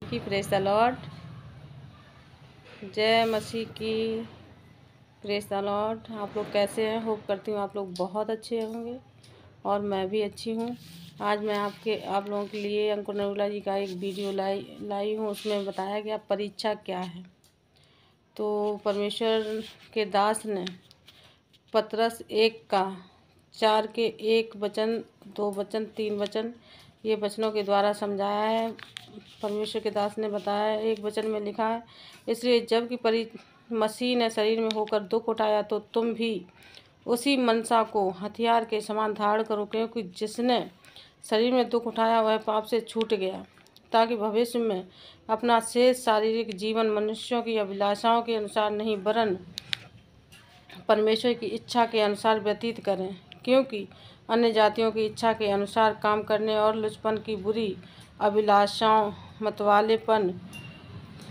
की praise the Lord. जय मसीह की प्रेज द लॉर्ड। आप लोग कैसे हैं? होप करती हूँ आप लोग बहुत अच्छे होंगे और मैं भी अच्छी हूँ। आज मैं आप लोगों के लिए अंकुर नरूला जी का एक वीडियो लाई हूँ। उसमें बताया गया परीक्षा क्या है। तो परमेश्वर के दास ने पतरस 1:4 के 1 वचन 2 वचन 3 वचन ये वचनों के द्वारा समझाया है। परमेश्वर के दास ने बताया है, 1 वचन में लिखा है, इसलिए जबकि मसीह ने शरीर में होकर दुख उठाया तो तुम भी उसी मनसा को हथियार के समान धारण करो, क्योंकि जिसने शरीर में दुख उठाया वह पाप से छूट गया, ताकि भविष्य में अपना शेष शारीरिक जीवन मनुष्यों की अभिलाषाओं के अनुसार नहीं वरन परमेश्वर की इच्छा के अनुसार व्यतीत करें। क्योंकि अन्य जातियों की इच्छा के अनुसार काम करने और लुचपन की बुरी अभिलाषाओं, मतवालेपन,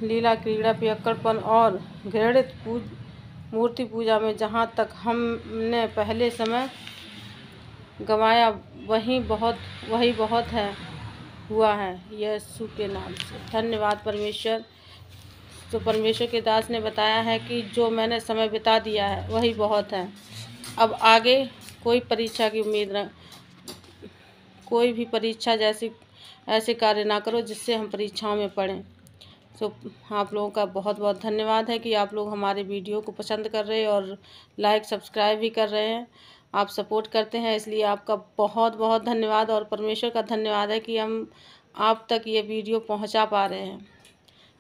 लीला क्रीड़ा, पियक्कड़पन और घृणित मूर्ति पूजा में जहाँ तक हमने पहले समय गंवाया वही बहुत हुआ है यीशु के नाम से। धन्यवाद परमेश्वर। तो परमेश्वर के दास ने बताया है कि जो मैंने समय बिता दिया है वही बहुत है। अब आगे कोई परीक्षा की उम्मीद न, कोई भी परीक्षा जैसे ऐसे कार्य ना करो जिससे हम परीक्षाओं में पढ़ें। तो आप लोगों का बहुत बहुत धन्यवाद है कि आप लोग हमारे वीडियो को पसंद कर रहे हैं और लाइक सब्सक्राइब भी कर रहे हैं। आप सपोर्ट करते हैं, इसलिए आपका बहुत बहुत धन्यवाद। और परमेश्वर का धन्यवाद है कि हम आप तक ये वीडियो पहुंचा पा रहे हैं।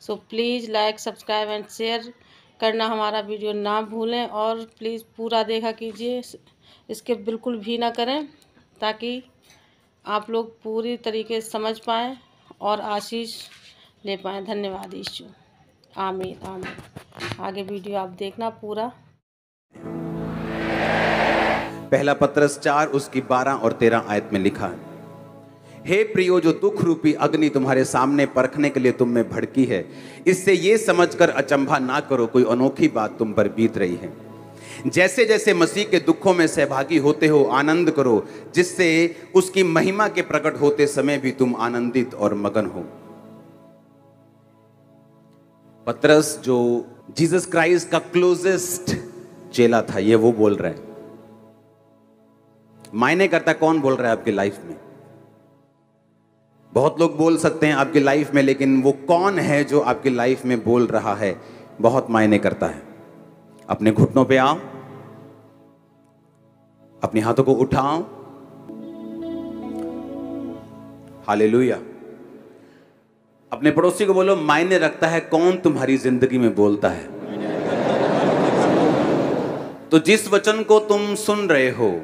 So please like subscribe and share करना हमारा वीडियो ना भूलें, और प्लीज़ पूरा देखा कीजिए, इसके बिल्कुल भी ना करें, ताकि आप लोग पूरी तरीके से समझ पाएँ और आशीष ले पाएँ। धन्यवाद यीशु। आमीन आमीन। आगे वीडियो आप देखना पूरा। पहला पतरस 4 उसकी 12 और 13 आयत में लिखा है, हे प्रियो, जो दुख रूपी अग्नि तुम्हारे सामने परखने के लिए तुम में भड़की है, इससे ये समझकर अचंभा ना करो कोई अनोखी बात तुम पर बीत रही है। जैसे जैसे मसीह के दुखों में सहभागी होते हो आनंद करो, जिससे उसकी महिमा के प्रकट होते समय भी तुम आनंदित और मगन हो। पतरस जो जीसस क्राइस्ट का क्लोजेस्ट चेला था, ये वो बोल रहा है। मायने करता कौन बोल रहा है आपकी लाइफ में? बहुत लोग बोल सकते हैं आपकी लाइफ में, लेकिन वो कौन है जो आपकी लाइफ में बोल रहा है, बहुत मायने करता है। अपने घुटनों पे आओ, अपने हाथों को उठाओ। हालेलुया। अपने पड़ोसी को बोलो, मायने रखता है कौन तुम्हारी जिंदगी में बोलता है। तो जिस वचन को तुम सुन रहे हो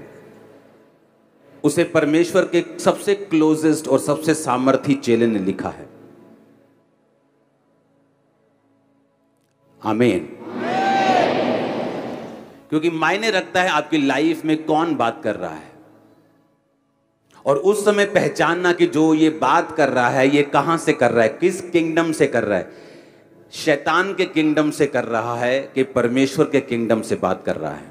उसे परमेश्वर के सबसे क्लोजेस्ट और सबसे सामर्थी चेले ने लिखा है। आमीन। क्योंकि मायने रखता है आपकी लाइफ में कौन बात कर रहा है, और उस समय पहचानना कि जो ये बात कर रहा है ये कहां से कर रहा है, किस किंगडम से कर रहा है। शैतान के किंगडम से कर रहा है कि परमेश्वर के किंगडम से बात कर रहा है।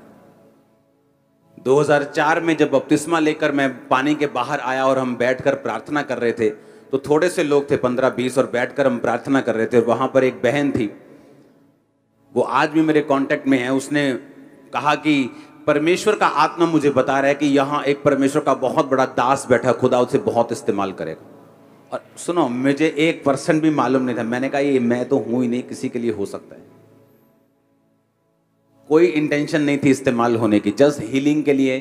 2004 में जब बपतिस्मा लेकर मैं पानी के बाहर आया और हम बैठकर प्रार्थना कर रहे थे, तो थोड़े से लोग थे, 15-20, और बैठकर हम प्रार्थना कर रहे थे। और वहां पर एक बहन थी, वो आज भी मेरे कांटेक्ट में है। उसने कहा कि परमेश्वर का आत्मा मुझे बता रहा है कि यहाँ एक परमेश्वर का बहुत बड़ा दास बैठा, खुदा उसे बहुत इस्तेमाल करेगा। और सुनो, मुझे 1% भी मालूम नहीं था। मैंने कहा ये मैं तो हूं ही नहीं, किसी के लिए हो सकता है। कोई इंटेंशन नहीं थी इस्तेमाल होने की, जस्ट हीलिंग के लिए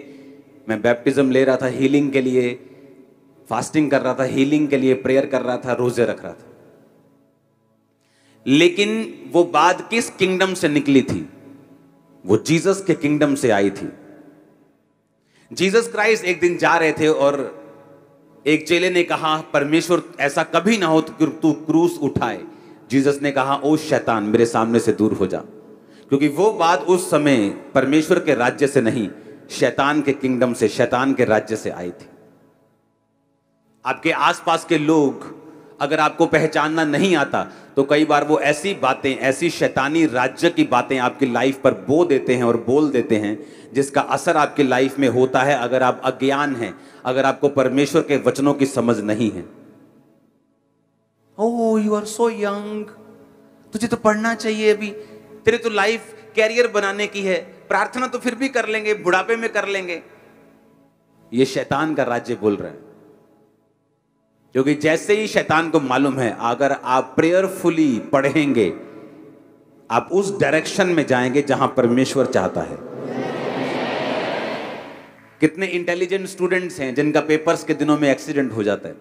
मैं बैप्टिज्म ले रहा था, हीलिंग के लिए फास्टिंग कर रहा था, हीलिंग के लिए प्रेयर कर रहा था, रोजे रख रहा था। लेकिन वो बात किस किंगडम से निकली थी? वो जीसस के किंगडम से आई थी। जीसस क्राइस्ट एक दिन जा रहे थे और एक चेले ने कहा, परमेश्वर ऐसा कभी ना हो कि तू क्रूस उठाए। जीसस ने कहा, ओ शैतान, मेरे सामने से दूर हो जा। क्योंकि वो बात उस समय परमेश्वर के राज्य से नहीं, शैतान के किंगडम से, शैतान के राज्य से आई थी। आपके आसपास के लोग अगर आपको पहचानना नहीं आता तो कई बार वो ऐसी बातें, ऐसी शैतानी राज्य की बातें आपकी लाइफ पर बो देते हैं और बोल देते हैं, जिसका असर आपकी लाइफ में होता है अगर आप अज्ञान हैं, अगर आपको परमेश्वर के वचनों की समझ नहीं है। Oh you are so young, तुझे तो पढ़ना चाहिए अभी, तेरे तो लाइफ कैरियर बनाने की है, प्रार्थना तो फिर भी कर लेंगे, बुढ़ापे में कर लेंगे। ये शैतान का राज्य बोल रहे हैं। क्योंकि जैसे ही शैतान को मालूम है अगर आप प्रेयरफुली पढ़ेंगे आप उस डायरेक्शन में जाएंगे जहां परमेश्वर चाहता है। कितने इंटेलिजेंट स्टूडेंट्स हैं जिनका पेपर्स के दिनों में एक्सीडेंट हो जाता है,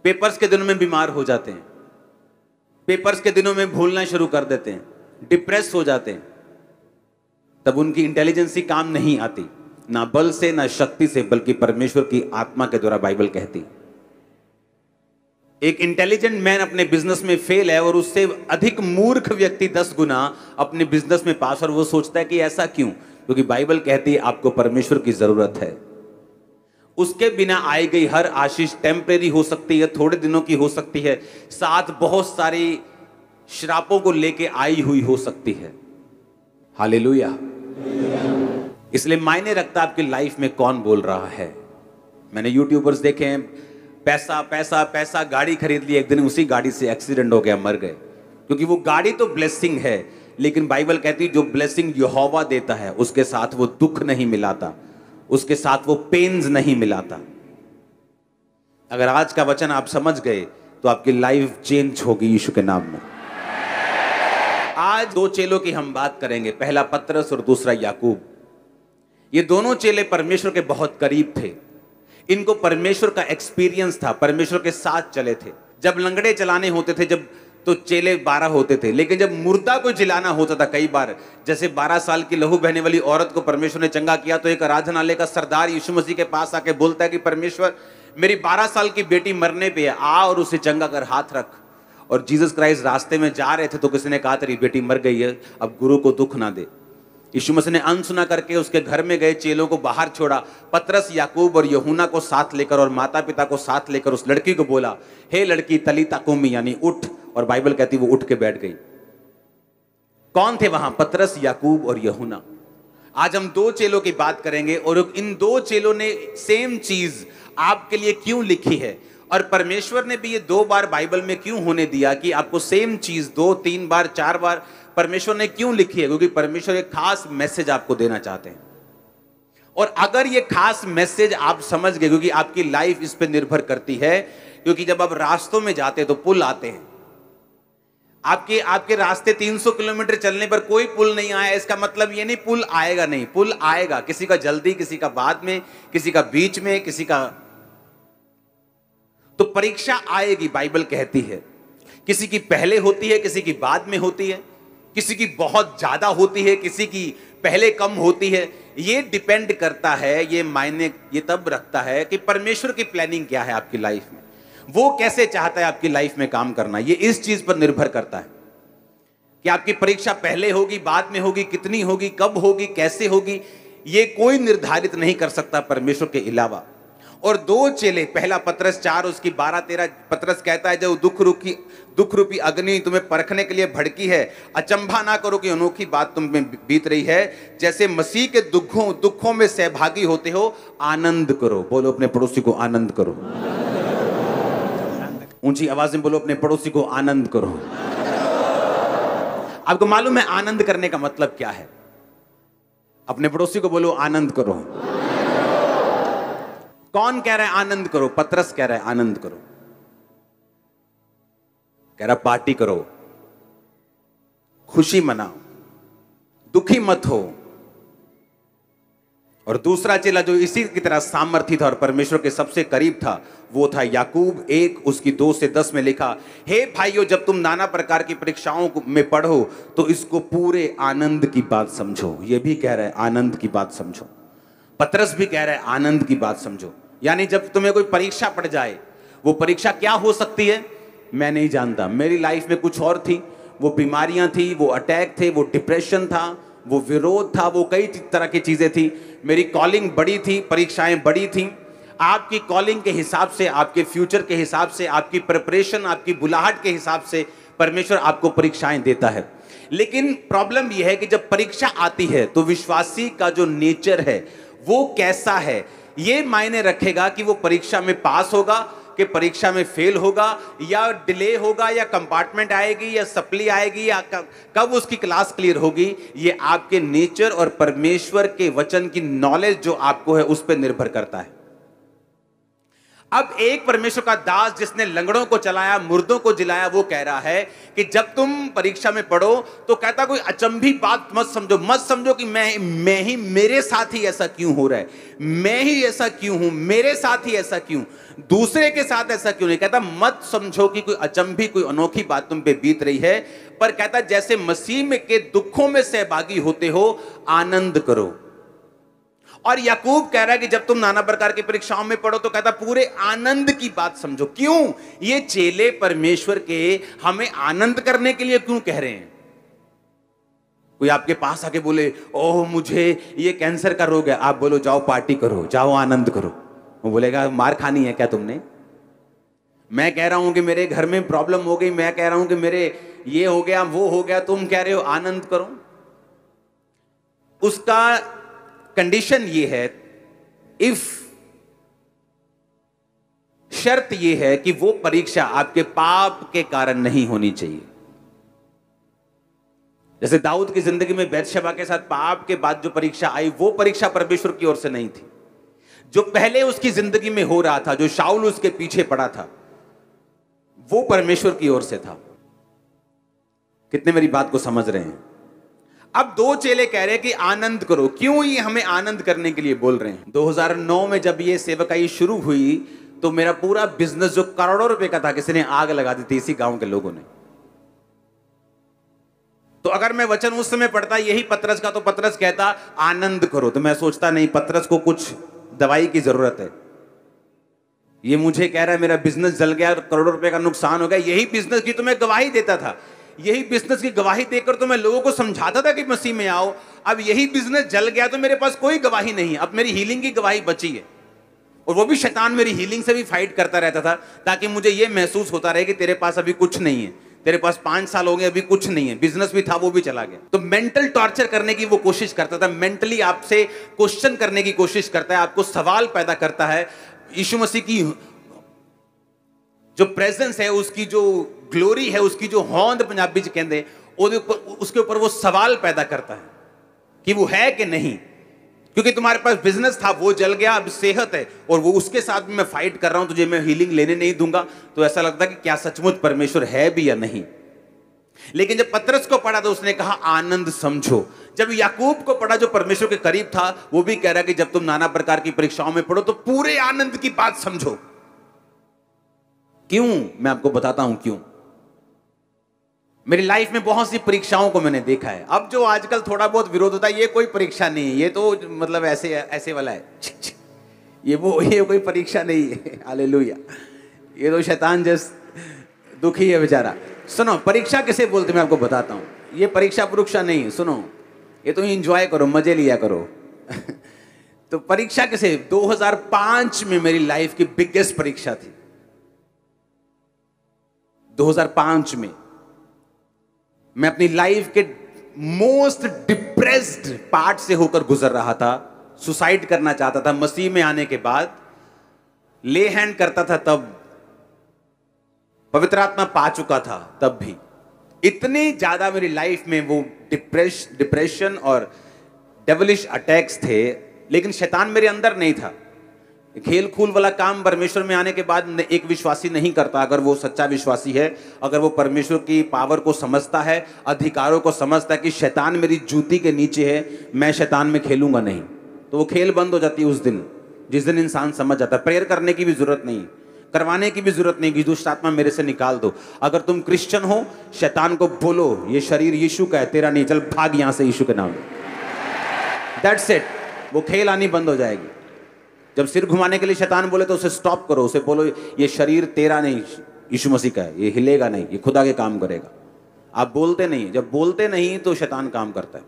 पेपर्स के दिनों में बीमार हो जाते हैं, पेपर्स के दिनों में भूलना शुरू कर देते हैं, डिप्रेस हो जाते हैं। तब उनकी इंटेलिजेंसी काम नहीं आती, ना बल से ना शक्ति से, बल्कि परमेश्वर की आत्मा के द्वारा, बाइबल कहती। एक इंटेलिजेंट मैन अपने बिजनेस में फेल है और उससे अधिक मूर्ख व्यक्ति 10 गुना अपने बिजनेस में पास, और वो सोचता है कि ऐसा क्यों? क्योंकि बाइबल कहती है आपको परमेश्वर की जरूरत है। उसके बिना आई गई हर आशीष टेम्परेरी हो सकती है, थोड़े दिनों की हो सकती है, साथ बहुत सारी श्रापों को लेके आई हुई हो सकती है। हालेलुया। इसलिए मायने रखता आपकी लाइफ में कौन बोल रहा है। मैंने यूट्यूबर्स देखे हैं, पैसा पैसा पैसा, गाड़ी खरीद ली, एक दिन उसी गाड़ी से एक्सीडेंट हो गया, मर गए। क्योंकि वो गाड़ी तो ब्लेसिंग है, लेकिन बाइबल कहती है जो ब्लेसिंग यहोवा देता है उसके साथ वो दुख नहीं मिलाता, उसके साथ वो पेन्स नहीं मिलाता। अगर आज का वचन आप समझ गए तो आपकी लाइफ चेंज होगी यीशु के नाम में। आज 2 चेलों की हम बात करेंगे, पहला पतरस और दूसरा याकूब। ये दोनों चेले परमेश्वर के बहुत करीब थे, इनको परमेश्वर का एक्सपीरियंस था, परमेश्वर के साथ चले थे। जब लंगड़े चलाने होते थे जब, तो चेले 12 होते थे, लेकिन जब मुर्दा को जिलाना होता था, कई बार जैसे 12 साल की लहू बहने वाली औरत को परमेश्वर ने चंगा किया, तो एक आराधनालय का सरदार यीशु मसीह के पास आके बोलता है कि परमेश्वर मेरी 12 साल की बेटी मरने पे है, आ और उसे चंगा कर, हाथ रख। और जीसस क्राइस्ट रास्ते में जा रहे थे तो किसी ने कहा तेरी बेटी मर गई है, अब गुरु को दुख ना दे। यीशु मसीह ने अनसुना करके उसके घर में गए, चेलों को बाहर छोड़ा, पतरस याकूब और यूहन्ना को साथ लेकर और माता पिता को साथ लेकर उस लड़की को बोला, हे लड़की तलीता कुमी, यानी उठ। और बाइबल कहती वो उठ के बैठ गई। कौन थे वहां? पतरस, याकूब और यूहन्ना। आज हम 2 चेलों की बात करेंगे और इन 2 चेलों ने सेम चीज आपके लिए क्यों लिखी है, और परमेश्वर ने भी ये 2 बार बाइबल में क्यों होने दिया कि आपको सेम चीज 2, 3 बार, 4 बार परमेश्वर ने क्यों लिखी है? क्योंकि परमेश्वर एक खास मैसेज आपको देना चाहते हैं। और अगर ये खास मैसेज आप समझ गए, क्योंकि आपकी लाइफ इस पे निर्भर करती है, क्योंकि जब आप रास्तों में जाते हैं तो पुल आते हैं। आपके रास्ते 300 किलोमीटर चलने पर कोई पुल नहीं आया, इसका मतलब ये नहीं पुल आएगा नहीं, पुल आएगा। किसी का जल्दी, किसी का बाद में, किसी का बीच में, किसी का, तो परीक्षा आएगी, बाइबल कहती है। किसी की पहले होती है, किसी की बाद में होती है, किसी की बहुत ज्यादा होती है, किसी की पहले कम होती है। ये डिपेंड करता है, ये मायने ये तब रखता है कि परमेश्वर की प्लानिंग क्या है आपकी लाइफ में, वो कैसे चाहता है आपकी लाइफ में काम करना। ये इस चीज पर निर्भर करता है कि आपकी परीक्षा पहले होगी, बाद में होगी, कितनी होगी, कब होगी, कैसे होगी, ये कोई निर्धारित नहीं कर सकता परमेश्वर के अलावा। और 2 चेले, पहला पतरस 4 उसकी 12-13, पतरस कहता है जब दुख रूपी अग्नि तुम्हें परखने के लिए भड़की है, अचंभा ना करो कि अनोखी बात तुम में बीत रही है, जैसे मसीह के दुखों में सहभागी होते हो, आनंद करो। बोलो अपने पड़ोसी को आनंद करो, ऊंची आवाज में बोलो अपने पड़ोसी को आनंद करो। आपको मालूम है आनंद करने का मतलब क्या है? अपने पड़ोसी को बोलो आनंद करो। कौन कह रहा है आनंद करो? पतरस कह रहा है आनंद करो, कह रहा पार्टी करो, खुशी मनाओ, दुखी मत हो। और दूसरा चेला जो इसी की तरह सामर्थी था और परमेश्वर के सबसे करीब था, वो था याकूब। 1 उसकी 2 से 10 में लिखा, हे भाइयों जब तुम नाना प्रकार की परीक्षाओं में पढ़ो तो इसको पूरे आनंद की बात समझो। ये भी कह रहा है आनंद की बात समझो, पतरस भी कह रहा है आनंद की बात समझो। यानी जब तुम्हें कोई परीक्षा पड़ जाए, वो परीक्षा क्या हो सकती है मैं नहीं जानता। मेरी लाइफ में कुछ और थी, वो बीमारियां थी, वो अटैक थे, वो डिप्रेशन था, वो विरोध था, वो कई तरह की चीजें थी। मेरी कॉलिंग बड़ी थी, परीक्षाएं बड़ी थी। आपकी कॉलिंग के हिसाब से, आपके फ्यूचर के हिसाब से, आपकी प्रिपरेशन, आपकी बुलाहट के हिसाब से परमेश्वर आपको परीक्षाएं देता है। लेकिन प्रॉब्लम यह है कि जब परीक्षा आती है तो विश्वासी का जो नेचर है वो कैसा है, ये मायने रखेगा कि वो परीक्षा में पास होगा कि परीक्षा में फेल होगा या डिले होगा या कंपार्टमेंट आएगी या सप्ली आएगी या कब उसकी क्लास क्लियर होगी, ये आपके नेचर और परमेश्वर के वचन की नॉलेज जो आपको है उस पर निर्भर करता है। अब एक परमेश्वर का दास जिसने लंगड़ों को चलाया, मुर्दों को जिलाया, वो कह रहा है कि जब तुम परीक्षा में पढ़ो तो कहता कोई अचंभी बात मत समझो कि मैं ही, मेरे साथ ही ऐसा क्यों हो रहा है, मैं ही ऐसा क्यों हूं, मेरे साथ ही ऐसा क्यों, दूसरे के साथ ऐसा क्यों नहीं। कहता मत समझो कि कोई अचंभी, कोई अनोखी बात तुम पे बीत रही है, पर कहता जैसे मसीह में के दुखों में सहभागी होते हो, आनंद करो। और याकूब कह रहा है कि जब तुम नाना प्रकार की परीक्षाओं में पढ़ो तो कहता पूरे आनंद की बात समझो। क्यों? ये चेले परमेश्वर के हमें आनंद करने के लिए क्यों कह रहे हैं? कोई आपके पास आके बोले ओह मुझे ये कैंसर का रोग है, आप बोलो जाओ पार्टी करो, जाओ आनंद करो, वो बोलेगा मार खानी है क्या तुमने? मैं कह रहा हूं कि मेरे घर में प्रॉब्लम हो गई, मैं कह रहा हूं कि मेरे ये हो गया, वो हो गया, तुम कह रहे हो आनंद करो। उसका कंडीशन ये है, इफ शर्त ये है कि वो परीक्षा आपके पाप के कारण नहीं होनी चाहिए। जैसे दाऊद की जिंदगी में बैतशेबा के साथ पाप के बाद जो परीक्षा आई, वो परीक्षा परमेश्वर की ओर से नहीं थी। जो पहले उसकी जिंदगी में हो रहा था, जो शाऊल उसके पीछे पड़ा था, वो परमेश्वर की ओर से था। कितने मेरी बात को समझ रहे हैं? अब दो चेले कह रहे हैं कि आनंद करो। क्यों ये हमें आनंद करने के लिए बोल रहे हैं? 2009 में जब ये सेवकाई शुरू हुई तो मेरा पूरा बिजनेस जो करोड़ों रुपए का था, किसी ने आग लगा दी थी, इसी गांव के लोगों ने। तो अगर मैं वचन उस समय पढ़ता यही पतरस का, तो पतरस कहता आनंद करो, तो मैं सोचता नहीं पतरस को कुछ दवाई की जरूरत है, ये मुझे कह रहा है मेरा बिजनेस जल गया, करोड़ों रुपए का नुकसान हो गया। यही बिजनेस की तो मैं गवाही देता था, यही बिजनेस की गवाही देकर तो मैं लोगों को समझाता था कि मसीह में आओ। अब यही बिजनेस जल गया तो मेरे पास कोई गवाही नहीं है, अब मेरी हीलिंग की गवाही बची है। और वो भी शैतान मेरी हीलिंग से भी फाइट करता रहता था, ताकि मुझे ये महसूस होता रहे कि तेरे पास अभी कुछ नहीं है, तेरे पास 5 साल हो गए अभी कुछ नहीं है, बिजनेस भी था वो भी चला गया। तो मेंटल टॉर्चर करने की वो कोशिश करता था, मेंटली आपसे क्वेश्चन करने की कोशिश करता है, आपको सवाल पैदा करता है। यीशु मसीह की जो प्रेजेंस है, उसकी जो ग्लोरी है, उसकी जो होंद पंजाबी च कहते, उसके ऊपर वो सवाल पैदा करता है कि वो है कि नहीं। क्योंकि तुम्हारे पास बिजनेस था वो जल गया, अब सेहत है और वो उसके साथ भी मैं फाइट कर रहा हूं, तुझे मैं हीलिंग लेने नहीं दूंगा। तो ऐसा लगता कि क्या सचमुच परमेश्वर है भी या नहीं। लेकिन जब पतरस को पढ़ा तो उसने कहा आनंद समझो। जब याकूब को पढ़ा जो परमेश्वर के करीब था, वो भी कह रहा कि जब तुम नाना प्रकार की परीक्षाओं में पढ़ो तो पूरे आनंद की बात समझो। क्यों? मैं आपको बताता हूं क्यों। मेरी लाइफ में बहुत सी परीक्षाओं को मैंने देखा है। अब जो आजकल थोड़ा बहुत विरोध होता है, ये कोई परीक्षा नहीं है, ये तो मतलब ऐसे वाला है, ये कोई परीक्षा नहीं है। हालेलुया। ये तो शैतान जैस दुखी है बेचारा। सुनो, परीक्षा किसे बोलते मैं आपको बताता हूं। ये परीक्षा परीक्षा नहीं है, सुनो, ये तो एंजॉय करो, मजे लिया करो। तो परीक्षा किसे? 2005 में मेरी लाइफ की बिगेस्ट परीक्षा थी। 2005 में मैं अपनी लाइफ के मोस्ट डिप्रेस्ड पार्ट से होकर गुजर रहा था। सुसाइड करना चाहता था मसीह में आने के बाद, ले हैंड करता था तब, पवित्र आत्मा पा चुका था तब भी। इतनी ज्यादा मेरी लाइफ में वो डिप्रेशन और डेविलिश अटैक्स थे, लेकिन शैतान मेरे अंदर नहीं था। खेल खूल वाला काम परमेश्वर में आने के बाद एक विश्वासी नहीं करता। अगर वो सच्चा विश्वासी है, अगर वो परमेश्वर की पावर को समझता है, अधिकारों को समझता है कि शैतान मेरी जूती के नीचे है, मैं शैतान में खेलूंगा नहीं, तो वो खेल बंद हो जाती है उस दिन, जिस दिन इंसान समझ जाता है। प्रेयर करने की भी जरूरत नहीं, करवाने की भी जरूरत नहीं कि दुष्ट आत्मा मेरे से निकाल दो। अगर तुम क्रिश्चियन हो, शैतान को बोलो ये शरीर यीशु का है, तेरा नहीं, चल भाग यहां से यीशु के नाम में। That's it. वो खेल आनी बंद हो जाएगी। जब सिर घुमाने के लिए शैतान बोले तो उसे स्टॉप करो, उसे बोलो ये शरीर तेरा नहीं, यीशु मसीह का है, ये हिलेगा नहीं, ये खुदा के काम करेगा। आप बोलते नहीं, जब बोलते नहीं तो शैतान काम करता है।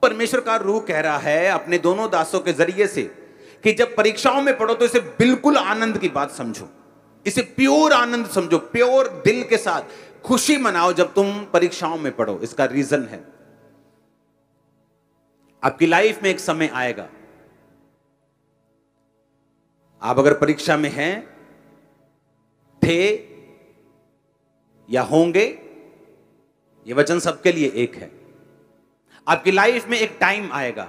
परमेश्वर का रूह कह रहा है अपने दोनों दासों के जरिए से कि जब परीक्षाओं में पढ़ो तो इसे बिल्कुल आनंद की बात समझो, इसे प्योर आनंद समझो, प्योर दिल के साथ खुशी मनाओ जब तुम परीक्षाओं में पढ़ो। इसका रीजन है, आपकी लाइफ में एक समय आएगा, आप अगर परीक्षा में हैं थे या होंगे, ये वचन सबके लिए एक है। आपकी लाइफ में एक टाइम आएगा,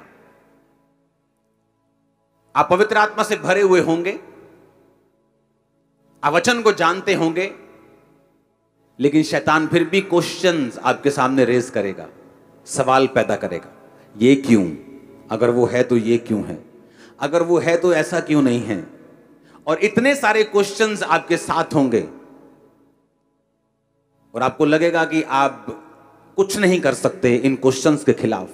आप पवित्र आत्मा से भरे हुए होंगे, आप वचन को जानते होंगे, लेकिन शैतान फिर भी क्वेश्चंस आपके सामने रेज करेगा, सवाल पैदा करेगा। ये क्यों? अगर वो है तो ये क्यों है? अगर वो है तो ऐसा क्यों नहीं है? और इतने सारे क्वेश्चंस आपके साथ होंगे और आपको लगेगा कि आप कुछ नहीं कर सकते इन क्वेश्चंस के खिलाफ।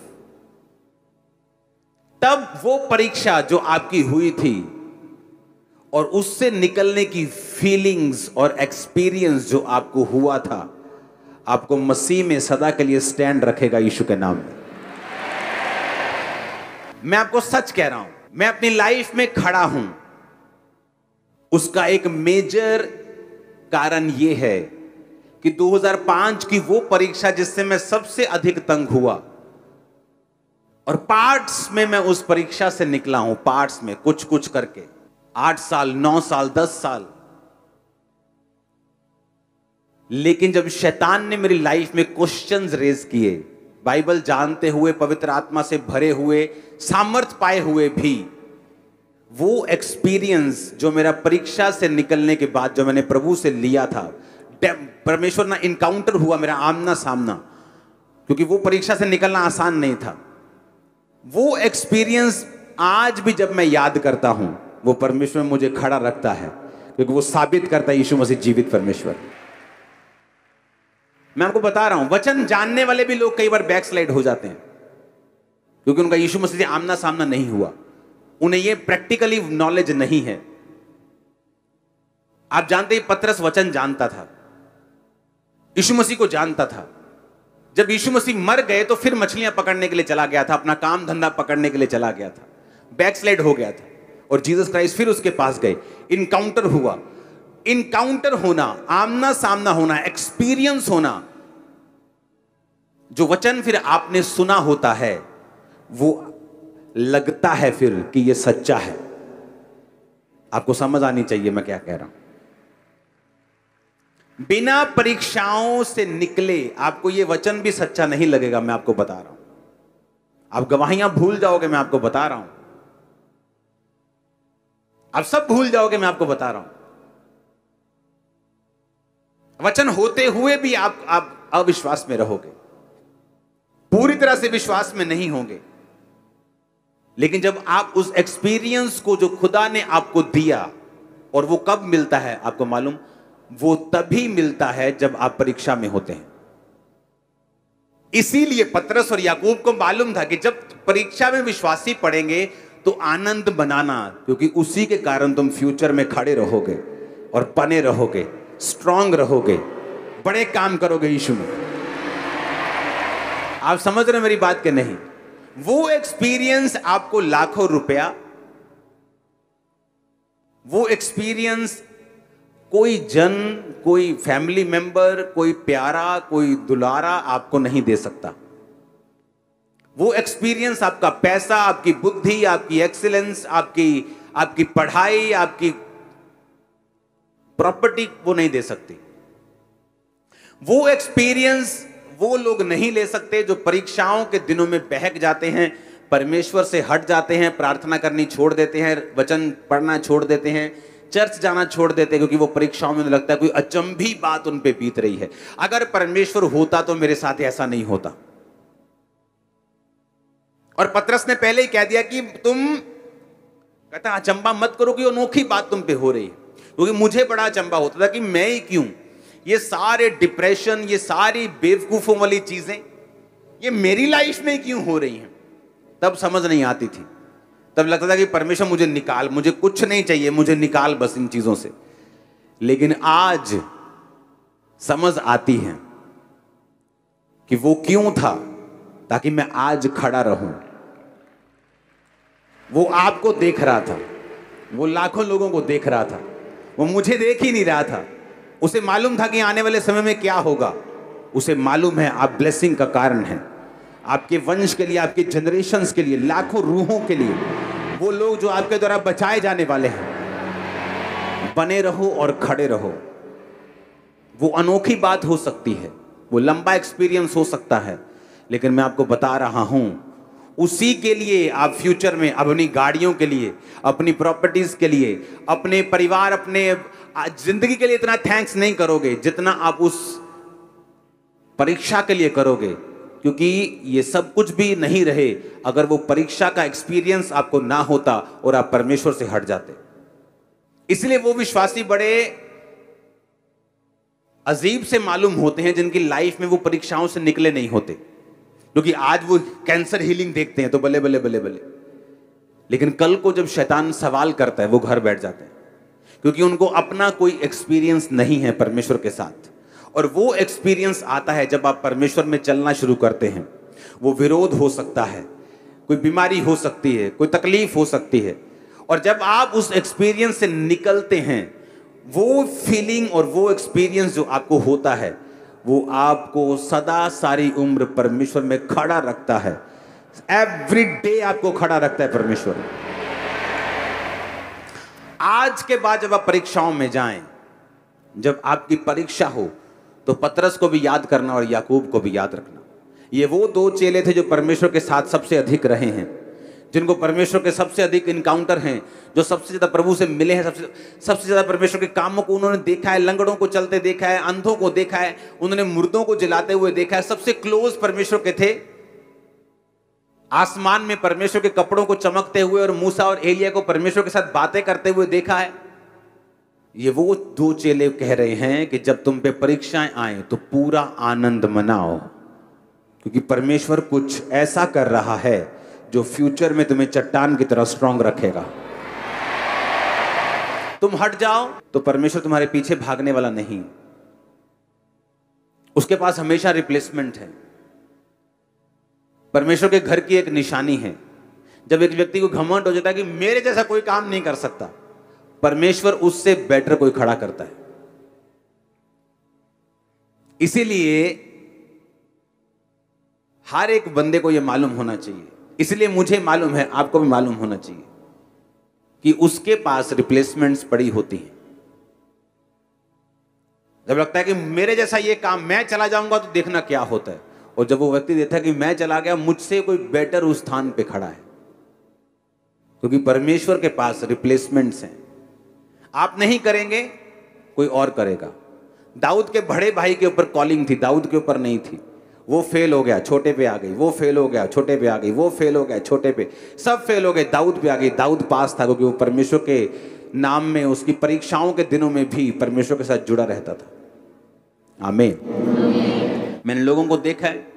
तब वो परीक्षा जो आपकी हुई थी और उससे निकलने की फीलिंग्स और एक्सपीरियंस जो आपको हुआ था, आपको मसीह में सदा के लिए स्टैंड रखेगा यीशु के नाम में। मैं आपको सच कह रहा हूं, मैं अपनी लाइफ में खड़ा हूं, उसका एक मेजर कारण यह है कि 2005 की वो परीक्षा जिससे मैं सबसे अधिक तंग हुआ, और पार्ट्स में मैं उस परीक्षा से निकला हूं, पार्ट्स में कुछ कुछ करके 8 साल, 9 साल, 10 साल। लेकिन जब शैतान ने मेरी लाइफ में क्वेश्चंस रेज किए, बाइबल जानते हुए, पवित्र आत्मा से भरे हुए, सामर्थ पाए हुए भी, वो एक्सपीरियंस जो मेरा परीक्षा से निकलने के बाद जो मैंने प्रभु से लिया था, परमेश्वर ना इनकाउंटर हुआ मेरा आमना सामना, क्योंकि वो परीक्षा से निकलना आसान नहीं था। वो एक्सपीरियंस आज भी जब मैं याद करता हूं, वो परमेश्वर मुझे खड़ा रखता है, क्योंकि वो साबित करता है यीशु मसीह जीवित परमेश्वर। मैं आपको बता रहा हूं, वचन जानने वाले भी लोग कई बार बैकस्लाइड हो जाते हैं, क्योंकि उनका यीशु मसीह से आमना सामना नहीं हुआ, उन्हें ये प्रैक्टिकली नॉलेज नहीं है। आप जानते हैं पतरस वचन जानता था, यीशु मसीह को जानता था। जब यीशु मसीह मर गए तो फिर मछलियां पकड़ने के लिए चला गया था, अपना काम धंधा पकड़ने के लिए चला गया था, बैकस्लाइड हो गया था, और जीसस क्राइस्ट फिर उसके पास गए, इनकाउंटर हुआ। इनकाउंटर होना, आमना सामना होना, एक्सपीरियंस होना, जो वचन फिर आपने सुना होता है, वो लगता है फिर कि ये सच्चा है। आपको समझ आनी चाहिए मैं क्या कह रहा हूं। बिना परीक्षाओं से निकले आपको ये वचन भी सच्चा नहीं लगेगा, मैं आपको बता रहा हूं। आप गवाहियां भूल जाओगे, मैं आपको बता रहा हूं। आप सब भूल जाओगे, मैं आपको बता रहा हूं। वचन होते हुए भी आप अविश्वास में रहोगे, पूरी तरह से विश्वास में नहीं होंगे। लेकिन जब आप उस एक्सपीरियंस को जो खुदा ने आपको दिया, और वो कब मिलता है आपको मालूम? वो तभी मिलता है जब आप परीक्षा में होते हैं। इसीलिए पतरस और याकूब को मालूम था कि जब परीक्षा में विश्वासी पड़ेंगे तो आनंद बनाना, क्योंकि उसी के कारण तुम फ्यूचर में खड़े रहोगे और बने रहोगे, स्ट्रांग रहोगे, बड़े काम करोगे यीशु में। आप समझ रहे मेरी बात के नहीं? वो एक्सपीरियंस आपको लाखों रुपया, वो एक्सपीरियंस कोई जन, कोई फैमिली मेंबर, कोई प्यारा, कोई दुलारा आपको नहीं दे सकता। वो एक्सपीरियंस आपका पैसा, आपकी बुद्धि, आपकी एक्सीलेंस, आपकी पढ़ाई, आपकी प्रॉपर्टी वो नहीं दे सकती। वो एक्सपीरियंस वो लोग नहीं ले सकते जो परीक्षाओं के दिनों में बहक जाते हैं, परमेश्वर से हट जाते हैं, प्रार्थना करनी छोड़ देते हैं, वचन पढ़ना छोड़ देते हैं, चर्च जाना छोड़ देते हैं, क्योंकि वो परीक्षाओं में लगता है कोई अचंभी बात उन पे बीत रही है। अगर परमेश्वर होता तो मेरे साथ ऐसा नहीं होता। और पतरस ने पहले ही कह दिया कि तुम, कहता अचंबा मत करो कि अनोखी बात तुम पे हो रही है, क्योंकि मुझे बड़ा अचंबा होता था कि मैं ही क्यों, ये सारे डिप्रेशन, ये सारी बेवकूफों वाली चीजें ये मेरी लाइफ में क्यों हो रही हैं। तब समझ नहीं आती थी, तब लगता था कि परमेश्वर मुझे निकाल, मुझे कुछ नहीं चाहिए, मुझे निकाल बस इन चीजों से। लेकिन आज समझ आती है कि वो क्यों था, ताकि मैं आज खड़ा रहूं। वो आपको देख रहा था, वो लाखों लोगों को देख रहा था, वो मुझे देख ही नहीं रहा था। उसे मालूम था कि आने वाले समय में क्या होगा। उसे मालूम है आप ब्लेसिंग का कारण हैं, आपके वंश के लिए, आपके जनरेशंस के लिए, लाखों रूहों के लिए, वो लोग जो आपके द्वारा बचाए जाने वाले हैं। बने रहो और खड़े रहो, वो अनोखी बात हो सकती है, वो लंबा एक्सपीरियंस हो सकता है, लेकिन मैं आपको बता रहा हूं उसी के लिए आप फ्यूचर में अपनी गाड़ियों के लिए, अपनी प्रॉपर्टीज के लिए, अपने परिवार, अपने जिंदगी के लिए इतना थैंक्स नहीं करोगे जितना आप उस परीक्षा के लिए करोगे, क्योंकि ये सब कुछ भी नहीं रहे अगर वो परीक्षा का एक्सपीरियंस आपको ना होता और आप परमेश्वर से हट जाते। इसलिए वो विश्वासी बड़े अजीब से मालूम होते हैं जिनकी लाइफ में वो परीक्षाओं से निकले नहीं होते, क्योंकि आज वो कैंसर हीलिंग देखते हैं तो बले बले बले बले, लेकिन कल को जब शैतान सवाल करता है वो घर बैठ जाते हैं, क्योंकि उनको अपना कोई एक्सपीरियंस नहीं है परमेश्वर के साथ। और वो एक्सपीरियंस आता है जब आप परमेश्वर में चलना शुरू करते हैं। वो विरोध हो सकता है, कोई बीमारी हो सकती है, कोई तकलीफ हो सकती है, और जब आप उस एक्सपीरियंस से निकलते हैं, वो फीलिंग और वो एक्सपीरियंस जो आपको होता है वो आपको सदा सारी उम्र परमेश्वर में खड़ा रखता है। एवरी डे आपको खड़ा रखता है परमेश्वर। आज के बाद जब आप परीक्षाओं में जाएं, जब आपकी परीक्षा हो, तो पतरस को भी याद करना और याकूब को भी याद रखना। ये वो दो चेले थे जो परमेश्वर के साथ सबसे अधिक रहे हैं, जिनको परमेश्वर के सबसे अधिक इनकाउंटर हैं, जो सबसे ज्यादा प्रभु से मिले हैं, सबसे ज्यादा परमेश्वर के कामों को उन्होंने देखा है, लंगड़ों को चलते देखा है, अंधों को देखा है, उन्होंने मुर्दों को जलाते हुए देखा है, सबसे क्लोज परमेश्वर के थे। आसमान में परमेश्वर के कपड़ों को चमकते हुए और मूसा और एलिया को परमेश्वर के साथ बातें करते हुए देखा है। ये वो दो चेले कह रहे हैं कि जब तुम पे परीक्षाएं आए तो पूरा आनंद मनाओ, क्योंकि परमेश्वर कुछ ऐसा कर रहा है जो फ्यूचर में तुम्हें चट्टान की तरह स्ट्रांग रखेगा। तुम हट जाओ तो परमेश्वर तुम्हारे पीछे भागने वाला नहीं, उसके पास हमेशा रिप्लेसमेंट है। परमेश्वर के घर की एक निशानी है, जब एक व्यक्ति को घमंड हो जाता है कि मेरे जैसा कोई काम नहीं कर सकता, परमेश्वर उससे बेटर कोई खड़ा करता है। इसीलिए हर एक बंदे को यह मालूम होना चाहिए, इसलिए मुझे मालूम है, आपको भी मालूम होना चाहिए कि उसके पास रिप्लेसमेंट्स पड़ी होती हैं। जब लगता है कि मेरे जैसा ये काम मैं चला जाऊंगा तो देखना क्या होता है, और जब वो व्यक्ति देखता है कि मैं चला गया, मुझसे कोई बेटर उस स्थान पे खड़ा है, क्योंकि परमेश्वर के पास रिप्लेसमेंट्स हैं। आप नहीं करेंगे, कोई और करेगा। दाऊद के बड़े भाई के ऊपर कॉलिंग थी, दाऊद के ऊपर नहीं थी। वो फेल हो गया, छोटे पे आ गई, वो फेल हो गया, छोटे पे आ गई, वो फेल हो गया, छोटे पे, सब फेल हो गए, दाऊद पे आ गई। दाऊद पास था क्योंकि वो परमेश्वर के नाम में उसकी परीक्षाओं के दिनों में भी परमेश्वर के साथ जुड़ा रहता था। आमीन। मैंने लोगों को देखा है,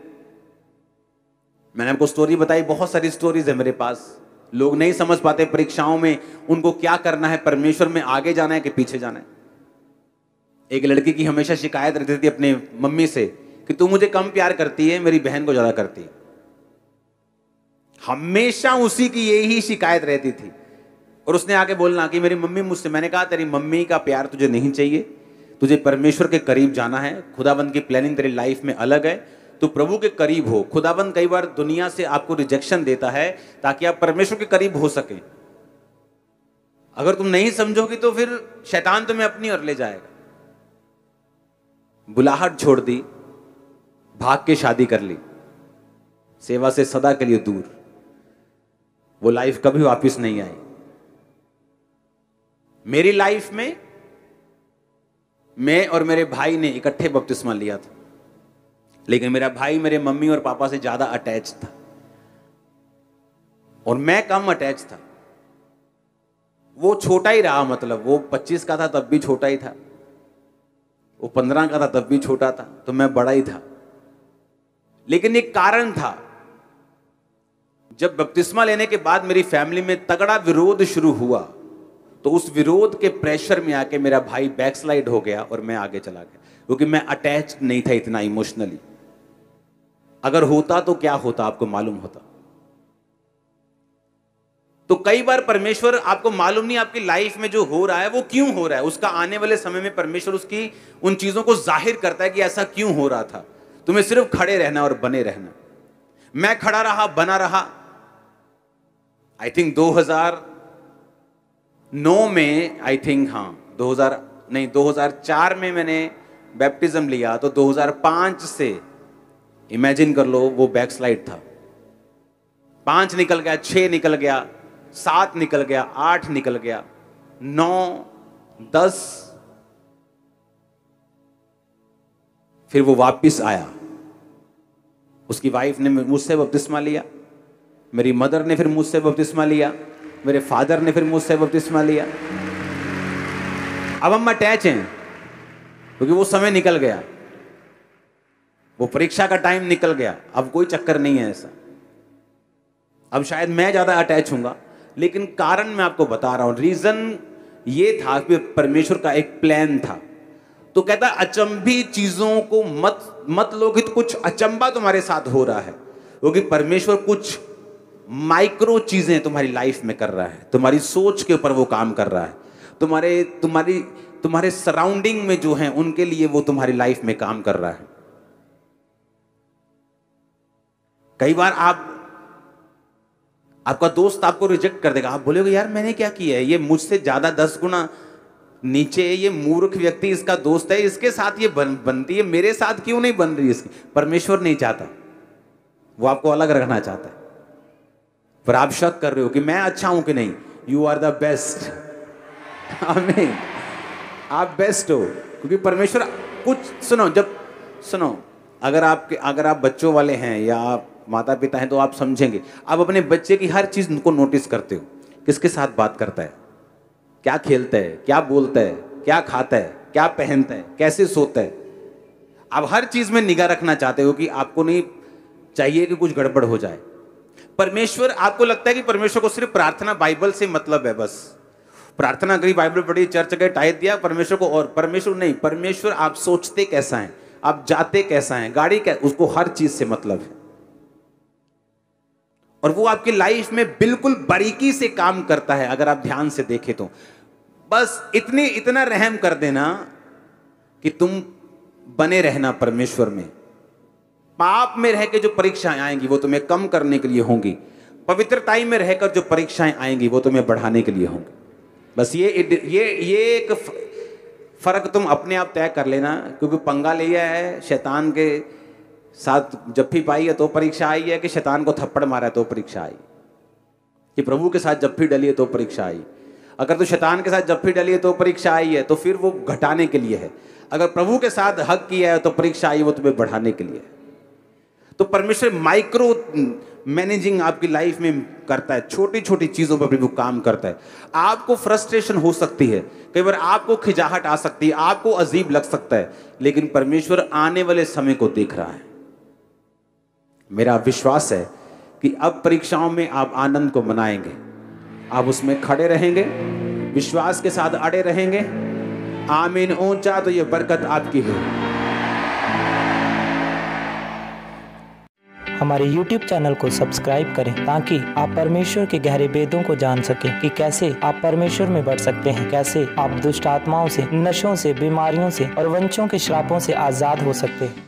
मैंने आपको स्टोरी बताई, बहुत सारी स्टोरीज है मेरे पास। लोग नहीं समझ पाते परीक्षाओं में उनको क्या करना है, परमेश्वर में आगे जाना है कि पीछे जाना है। एक लड़की की हमेशा शिकायत रहती थी अपने मम्मी से कि तू मुझे कम प्यार करती है, मेरी बहन को ज्यादा करती है। हमेशा उसी की यही शिकायत रहती थी, और उसने आके बोलना कि मेरी मम्मी मुझसे, मैंने कहा तेरी मम्मी का प्यार तुझे नहीं चाहिए, तुझे परमेश्वर के करीब जाना है। खुदाबंद की प्लानिंग तेरी लाइफ में अलग है, तू प्रभु के करीब हो। खुदाबंद कई बार दुनिया से आपको रिजेक्शन देता है ताकि आप परमेश्वर के करीब हो सके। अगर तुम नहीं समझोगी तो फिर शैतान तुम्हें अपनी ओर ले जाएगा। बुलाहट छोड़ दी, भाग के शादी कर ली, सेवा से सदा के लिए दूर। वो लाइफ कभी वापस नहीं आई। मेरी लाइफ में मैं और मेरे भाई ने इकट्ठे बपतिस्मा लिया था, लेकिन मेरा भाई मेरे मम्मी और पापा से ज्यादा अटैच था और मैं कम अटैच था। वो छोटा ही रहा, मतलब वो 25 का था तब भी छोटा ही था, वो 15 का था तब भी छोटा था, तो मैं बड़ा ही था। लेकिन एक कारण था, जब बपतिस्मा लेने के बाद मेरी फैमिली में तगड़ा विरोध शुरू हुआ, तो उस विरोध के प्रेशर में आके मेरा भाई बैकस्लाइड हो गया और मैं आगे चला गया, क्योंकि मैं अटैच नहीं था इतना इमोशनली। अगर होता तो क्या होता आपको मालूम होता। तो कई बार परमेश्वर, आपको मालूम नहीं आपकी लाइफ में जो हो रहा है वो क्यों हो रहा है, उसका आने वाले समय में परमेश्वर उसकी उन चीजों को जाहिर करता है कि ऐसा क्यों हो रहा था। तुम्हें सिर्फ खड़े रहना और बने रहना। मैं खड़ा रहा, बना रहा। आई थिंक 2009 में, आई थिंक 2004 में मैंने बैप्टिज्म लिया तो 2005 से इमेजिन कर लो वो बैकस्लाइड था। 5 निकल गया, 6 निकल गया, 7 निकल गया, 8 निकल गया, 9, 10, फिर वो वापिस आया। उसकी वाइफ ने मुझसे बपतिस्मा लिया, मेरी मदर ने फिर मुझसे बपतिस्मा लिया, मेरे फादर ने फिर मुझसे बपतिस्मा लिया। अब हम अटैच हैं क्योंकि वो समय निकल गया, वो परीक्षा का टाइम निकल गया। अब कोई चक्कर नहीं है ऐसा। अब शायद मैं ज्यादा अटैच हूंगा, लेकिन कारण मैं आपको बता रहा हूं। रीजन ये था कि परमेश्वर का एक प्लान था। तो कहता अचंभी चीजों को मत लो कि कुछ अचंबा तुम्हारे साथ हो रहा है, क्योंकि परमेश्वर कुछ माइक्रो चीजें तुम्हारी लाइफ में कर रहा है। तुम्हारी सोच के ऊपर वो काम कर रहा है, तुम्हारे सराउंडिंग में जो हैं उनके लिए वो तुम्हारी लाइफ में काम कर रहा है। कई बार आपका दोस्त आपको रिजेक्ट कर देगा, आप बोलोगे यार मैंने क्या किया है, ये मुझसे ज्यादा 10 गुना नीचे, ये मूर्ख व्यक्ति इसका दोस्त है, इसके साथ ये बनती है, मेरे साथ क्यों नहीं बन रही इसकी। परमेश्वर नहीं चाहता, वो आपको अलग रखना चाहता है। पर आप शक कर रहे हो कि मैं अच्छा हूं कि नहीं। यू आर द बेस्ट, आमीन। आप बेस्ट हो, क्योंकि परमेश्वर कुछ सुनो, अगर आप बच्चों वाले हैं या आप माता पिता हैं तो आप समझेंगे। आप अपने बच्चे की हर चीज को नोटिस करते हो, किसके साथ बात करता है, क्या खेलता है, क्या बोलता है, क्या खाता है, क्या पहनता है, कैसे सोता है। आप हर चीज में निगाह रखना चाहते हो कि आपको नहीं चाहिए कि कुछ गड़बड़ हो जाए। परमेश्वर, आपको लगता है कि परमेश्वर को सिर्फ प्रार्थना बाइबल से मतलब है, बस प्रार्थना करी, बाइबल पढ़ी, चर्च गए, टाइप दिया परमेश्वर को। और परमेश्वर नहीं, परमेश्वर आप सोचते कैसा है, आप जाते कैसा है, गाड़ी उसको हर चीज से मतलब है। और वो आपकी लाइफ में बिल्कुल बारीकी से काम करता है। अगर आप ध्यान से देखें तो बस इतना रहम कर देना कि तुम बने रहना परमेश्वर में। पाप में रह के जो परीक्षाएं आएंगी वो तुम्हें कम करने के लिए होंगी, पवित्रताई में रहकर जो परीक्षाएं आएंगी वो तुम्हें बढ़ाने के लिए होंगी। बस ये एक फर्क तुम अपने आप तय कर लेना, क्योंकि पंगा लिया है शैतान के साथ, जप्फी पाई है तो परीक्षा आई है, कि शैतान को थप्पड़ मारा है तो परीक्षा आई, कि प्रभु के साथ जप्फी डली है तो परीक्षा आई। अगर तो शैतान के साथ जप्फी डली है तो परीक्षा आई है, तो फिर वो घटाने के लिए है। अगर प्रभु के साथ हक किया है तो परीक्षा आई, वो तुम्हें बढ़ाने के लिए है। तो परमेश्वर माइक्रो मैनेजिंग आपकी लाइफ में करता है, छोटी छोटी चीजों पर प्रभु काम करता है। आपको फ्रस्ट्रेशन हो सकती है, कई बार आपको खिजाहट आ सकती है, आपको अजीब लग सकता है, लेकिन परमेश्वर आने वाले समय को देख रहा है। मेरा विश्वास है कि अब परीक्षाओं में आप आनंद को मनाएंगे, आप उसमें खड़े रहेंगे, विश्वास के साथ अड़े रहेंगे। आमीन। ऊंचा तो ये बरकत आपकी है। हमारे YouTube चैनल को सब्सक्राइब करें ताकि आप परमेश्वर के गहरे भेदों को जान सकें कि कैसे आप परमेश्वर में बढ़ सकते हैं, कैसे आप दुष्ट आत्माओं से, नशों से, बीमारियों से और वंशों के श्रापों से आजाद हो सकते हैं।